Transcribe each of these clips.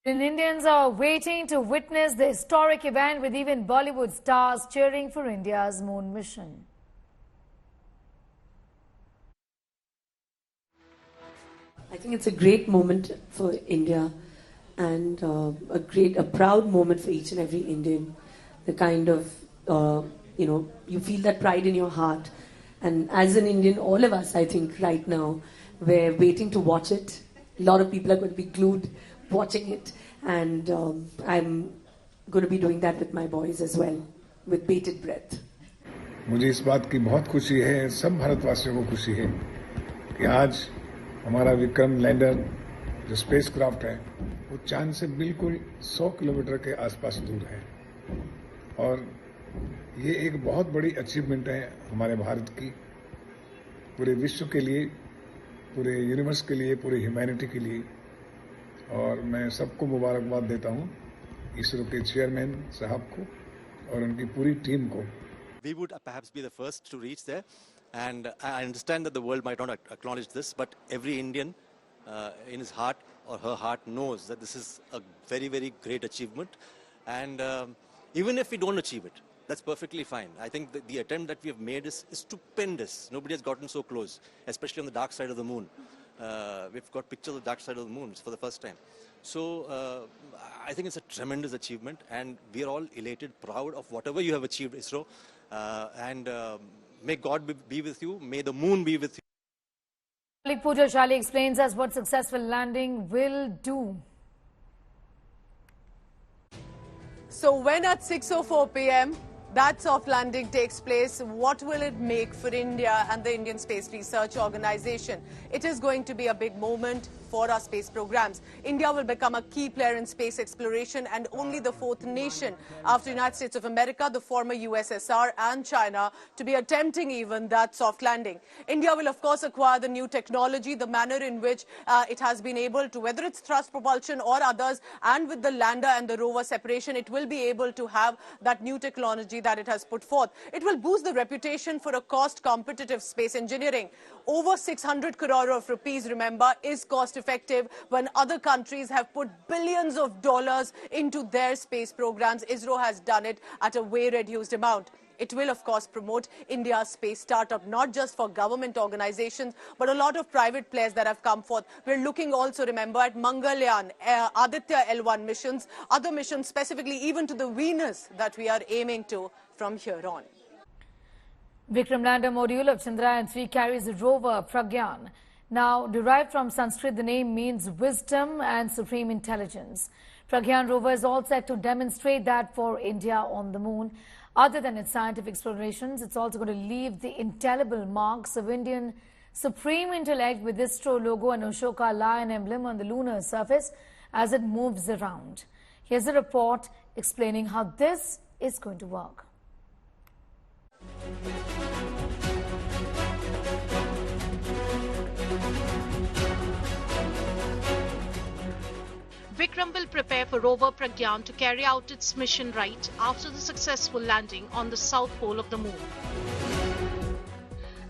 And Indians are waiting to witness the historic event with even Bollywood stars cheering for India's moon mission. I think it's a great moment for India and a proud moment for each and every Indian. The kind of, you feel that pride in your heart. And as an Indian, all of us, I think, right now, we're waiting to watch it. A lot of people are going to be glued watching it. And I'm going to be doing that with my boys as well, with bated breath. मुझे इस बात की बहुत खुशी है, सब भारतवासियों को खुशी है कि आज हमारा विक्रम लैंडर जो स्पेसक्राफ्ट है वो चांद से बिल्कुल 100 किलोमीटर के आसपास दूर है और ये एक बहुत बड़ी अचीवमेंट है हमारे भारत की, पूरे विश्व के लिए, पूरे यूनिवर्स के लिए, पूरी ह्यूमैनिटी के लिए। और मैं सबको मुबारकबाद देता हूँ, इसरो के चेयरमैन साहब को और उनकी पूरी टीम को। We would perhaps be the first to reach there, and I understand that the world might not acknowledge this, but every Indian in his heart or her heart knows that this is a very, very great achievement. And even if we don't achieve it, that's perfectly fine. I think that the attempt that we have made is stupendous. Nobody has gotten so close, especially on the dark side of the moon. We've got pictures of the dark side of the moon for the first time. So I think it's a tremendous achievement, and we're all elated, proud of whatever you have achieved, ISRO. And may God be with you. May the moon be with you. Pooja Shali explains us what successful landing will do. So when at 6:04 p.m. that soft landing takes place, what will it make for India and the Indian Space Research Organization? It is going to be a big moment for our space programs. India will become a key player in space exploration and only the fourth nation after the United States of America, the former USSR and China to be attempting even that soft landing. India will of course acquire the new technology, the manner in which it has been able to, whether it's thrust propulsion or others, and with the lander and the rover separation, it will be able to have that new technology that it has put forth. It will boost the reputation for a cost-competitive space engineering. Over 600 crore of rupees, remember, is cost-effective when other countries have put billions of dollars into their space programs. ISRO has done it at a way reduced amount. It will, of course, promote India's space startup, not just for government organizations, but a lot of private players that have come forth. We're looking also, remember, at Mangalyaan, Aditya L1 missions, other missions, specifically even to the Venus that we are aiming to from here on. Vikram lander module of Chandrayaan-3 carries the rover Pragyan. Now, derived from Sanskrit, the name means wisdom and supreme intelligence. Pragyan rover is all set to demonstrate that for India on the moon. Other than its scientific explorations, it's also going to leave the indelible marks of Indian supreme intellect with ISRO logo and Ashoka lion emblem on the lunar surface as it moves around. Here's a report explaining how this is going to work. Vikram will prepare for rover Pragyan to carry out its mission right after the successful landing on the south pole of the moon.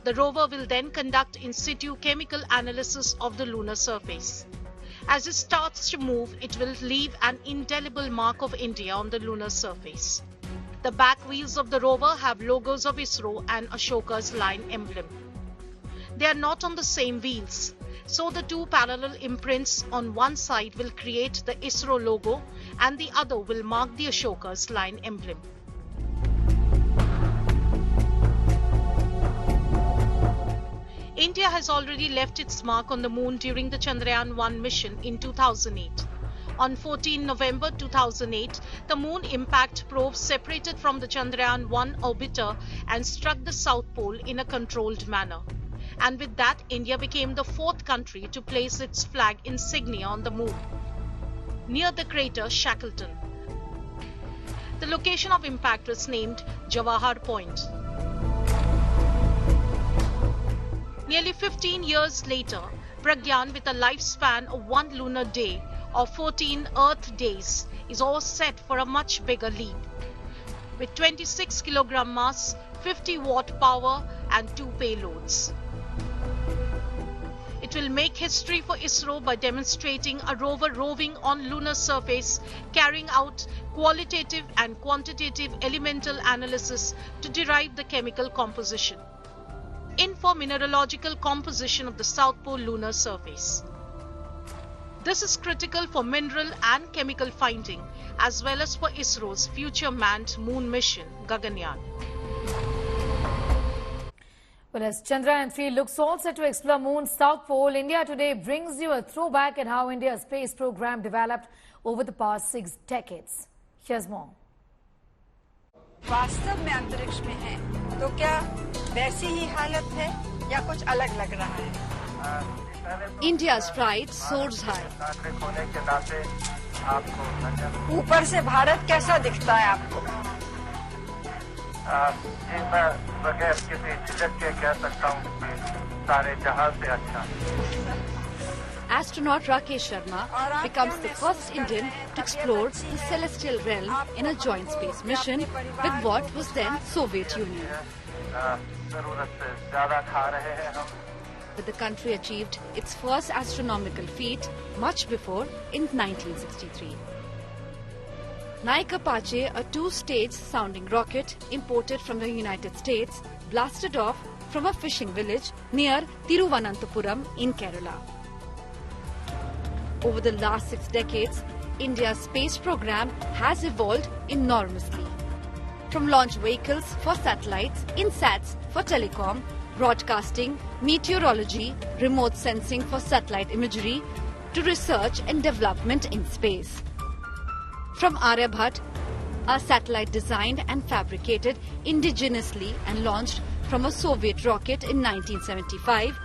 The rover will then conduct in situ chemical analysis of the lunar surface. As it starts to move, it will leave an indelible mark of India on the lunar surface. The back wheels of the rover have logos of ISRO and Ashoka's lion emblem. They are not on the same wheels, so the two parallel imprints on one side will create the ISRO logo and the other will mark the Ashoka's lion emblem. India has already left its mark on the moon during the Chandrayaan-1 mission in 2008. On 14 November 2008, the Moon Impact Probe separated from the Chandrayaan-1 orbiter and struck the South Pole in a controlled manner. And with that, India became the fourth country to place its flag insignia on the moon, near the crater Shackleton. The location of impact was named Jawahar Point. Nearly 15 years later, Pragyan, with a lifespan of 1 lunar day or 14 Earth days, is all set for a much bigger leap. With 26 kilogram mass, 50 watt power and 2 payloads. It It will make history for ISRO by demonstrating a rover roving on lunar surface, carrying out qualitative and quantitative elemental analysis to derive the chemical composition. For mineralogical composition of the South Pole lunar surface. This is critical for mineral and chemical finding, as well as for ISRO's future manned moon mission, Gaganyaan. Well, as Chandrayaan-3 looks all set to explore Moon's South Pole, India Today brings you a throwback at how India's space program developed over the past 6 decades. Here's more. वास्तव में अंतरिक्ष में है तो क्या वैसी ही हालत है या कुछ अलग लग रहा है? India's pride soars high. ऊपर से भारत कैसा दिखता है आपको? मैं बगैर किसी झिझक के कह सकता हूँ कि सारे जहां से अच्छा. Astronaut Rakesh Sharma becomes the first Indian to explore the celestial realm in a joint space mission with what was then Soviet Union. But the country achieved its first astronomical feat much before in 1963. Nike Apache, a 2-stage sounding rocket imported from the United States, blasted off from a fishing village near Thiruvananthapuram in Kerala. Over the last 6 decades, India's space program has evolved enormously. From launch vehicles for satellites, INSATs for telecom, broadcasting, meteorology, remote sensing for satellite imagery, to research and development in space. From Aryabhat, a satellite designed and fabricated indigenously and launched from a Soviet rocket in 1975,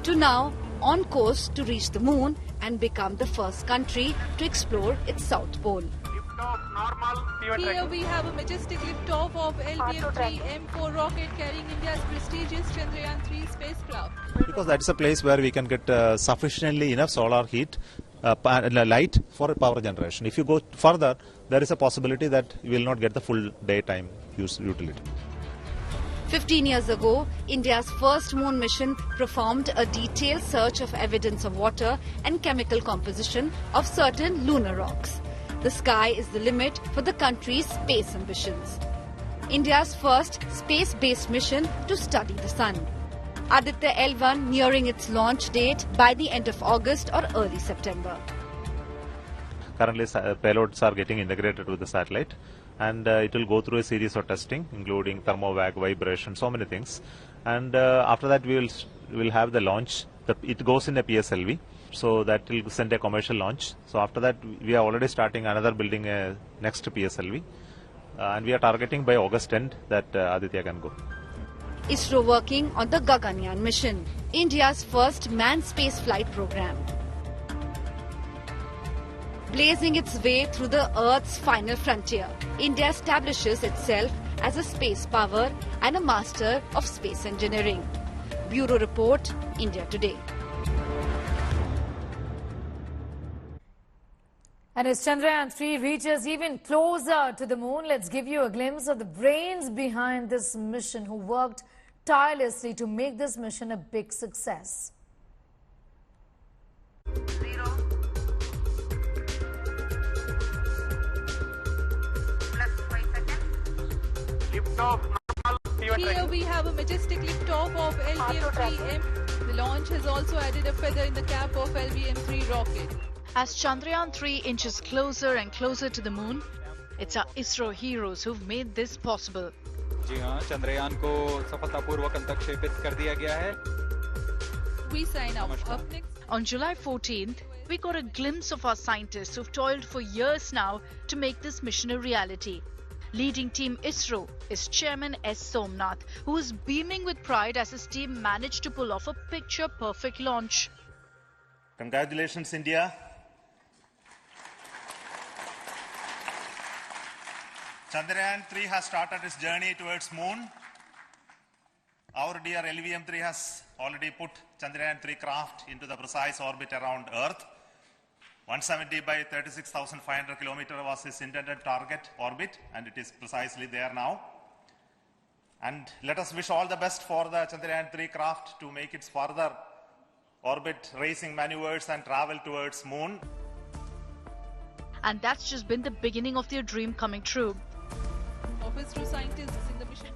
to now on course to reach the moon and become the first country to explore its South Pole. Here we have a majestic liftoff of LVM-3 M4 rocket carrying India's prestigious Chandrayaan-3 spacecraft. Because that's a place where we can get sufficiently enough solar heat, light for power generation. If you go further, there is a possibility that you will not get the full daytime utility. 15 years ago, India's first moon mission performed a detailed search of evidence of water and chemical composition of certain lunar rocks. The sky is the limit for the country's space ambitions. India's first space-based mission to study the sun. Aditya L1 nearing its launch date by the end of August or early September. Currently, payloads are getting integrated with the satellite, and it will go through a series of testing, including thermovag, vibration, so many things. And after that, we will have the launch. It goes in a PSLV, so that will send a commercial launch. So after that, we are already starting another building a next PSLV, and we are targeting by August end that Aditya can go. ISRO working on the Gaganyaan mission, India's first manned space flight program. Blazing its way through the Earth's final frontier, India establishes itself as a space power and a master of space engineering. Bureau Report, India Today. And as Chandrayaan-3 reaches even closer to the moon, let's give you a glimpse of the brains behind this mission who worked tirelessly to make this mission a big success. Here we have a majestic liftoff of LVM-3 M. The launch has also added a feather in the cap of LVM-3 rocket. As Chandrayaan-3 inches closer and closer to the moon, it's our ISRO heroes who've made this possible. जी हाँ, चंद्रयान को सफलतापूर्वक अंतरिक्षेपित कर दिया गया है. We sign up. Up next. On July 14th, we got a glimpse of our scientists who've toiled for years now to make this mission a reality. Leading Team ISRO is Chairman S. Somnath, who is beaming with pride as his team managed to pull off a picture-perfect launch. Congratulations, India. Chandrayaan-3 has started its journey towards moon. Our dear LVM-3 has already put Chandrayaan-3 craft into the precise orbit around Earth. 170 by 36,500 kilometers was its intended target orbit, and it is precisely there now. And let us wish all the best for the Chandrayaan-3 craft to make its further orbit racing maneuvers and travel towards moon. And that's just been the beginning of their dream coming true.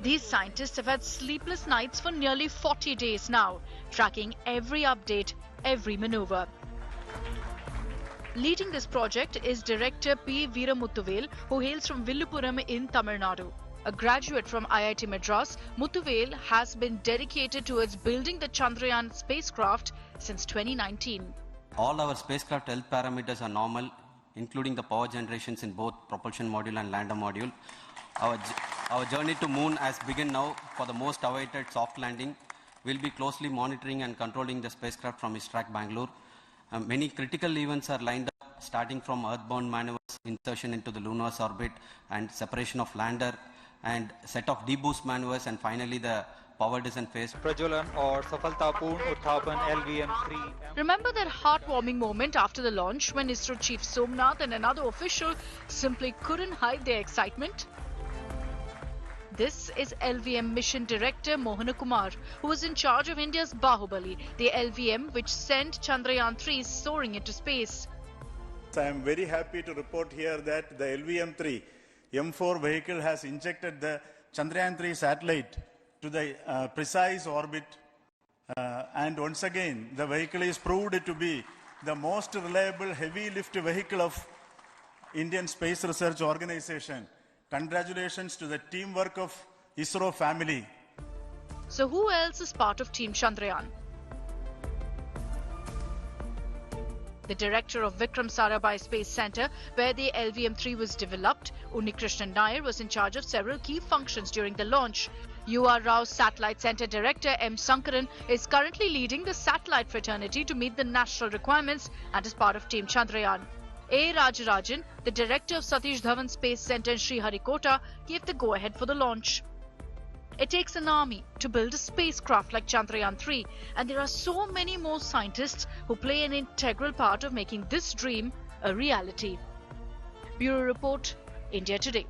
These scientists have had sleepless nights for nearly 40 days now, tracking every update, every maneuver. Leading this project is director P. Veeramuthuvel, who hails from Villupuram in Tamil Nadu. A graduate from IIT Madras, Muthuvel has been dedicated towards building the Chandrayaan spacecraft since 2019. All our spacecraft health parameters are normal, including the power generations in both propulsion module and lander module. Our journey to moon has begun now for the most awaited soft landing. We'll be closely monitoring and controlling the spacecraft from ISRO Bangalore. Many critical events are lined up, starting from earthbound maneuvers, insertion into the lunar orbit, and separation of lander, and set of deboost maneuvers, and finally the power descent phase. प्रज्वलन और सफलतापूर्ण उत्थापन LVM-3. Remember that heartwarming moment after the launch when ISRO Chief Somnath and another official simply couldn't hide their excitement? This is LVM Mission Director Mohana Kumar, who was in charge of India's Bahubali, the LVM which sent Chandrayaan-3 soaring into space. I am very happy to report here that the LVM-3 M4 vehicle has injected the Chandrayaan-3 satellite to the precise orbit, and once again the vehicle is proved to be the most reliable heavy lift vehicle of Indian Space Research Organization. Congratulations to the teamwork of ISRO family. So who else is part of Team Chandrayaan? The director of Vikram Sarabhai Space Centre, where the LVM-3 was developed, Unnikrishnan Nair, was in charge of several key functions during the launch. U.R. Rao's Satellite Centre Director M. Sankaran is currently leading the satellite fraternity to meet the national requirements and is part of Team Chandrayaan. A. Rajarajan, the director of Satish Dhawan Space Centre in Sriharikota, gave the go-ahead for the launch. It takes an army to build a spacecraft like Chandrayaan-3, and there are so many more scientists who play an integral part of making this dream a reality. Bureau Report, India Today.